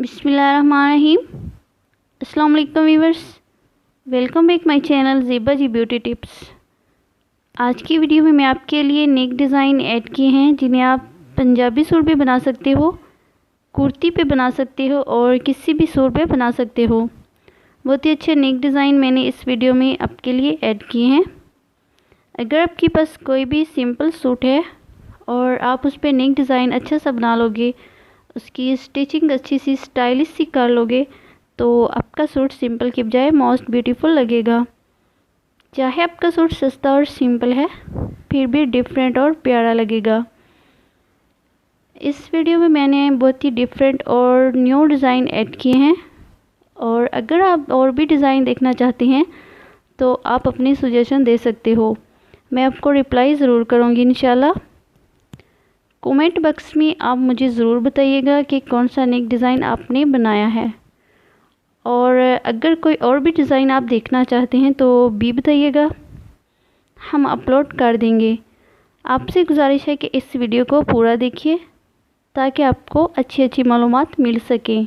बिस्मिल्लाहिर्रहमानिर्रहीम। अस्सलाम वालेकुम viewers, welcome back my channel Zeba ji beauty tips. आज की वीडियो में मैं आपके लिए नेक डिज़ाइन ऐड किए हैं जिन्हें आप पंजाबी सूट पे बना सकते हो, कुर्ती पे बना सकते हो और किसी भी सूट पे बना सकते हो। बहुत ही अच्छे नेक डिज़ाइन मैंने इस वीडियो में आपके लिए ऐड किए हैं। अगर आपके पास कोई भी सिंपल सूट है और आप उस पर नेक डिज़ाइन अच्छा सा बना लोगे, उसकी स्टिचिंग अच्छी सी स्टाइलिश सी कर लोगे, तो आपका सूट सिंपल के बजाय मोस्ट ब्यूटीफुल लगेगा। चाहे आपका सूट सस्ता और सिंपल है, फिर भी डिफरेंट और प्यारा लगेगा। इस वीडियो में मैंने बहुत ही डिफरेंट और न्यू डिज़ाइन ऐड किए हैं, और अगर आप और भी डिज़ाइन देखना चाहते हैं तो आप अपनी सजेशन दे सकते हो। मैं आपको रिप्लाई ज़रूर करूँगी इंशाल्लाह। कमेंट बॉक्स में आप मुझे ज़रूर बताइएगा कि कौन सा नेक डिज़ाइन आपने बनाया है, और अगर कोई और भी डिज़ाइन आप देखना चाहते हैं तो भी बताइएगा, हम अपलोड कर देंगे। आपसे गुजारिश है कि इस वीडियो को पूरा देखिए ताकि आपको अच्छी अच्छी मालूमात मिल सके।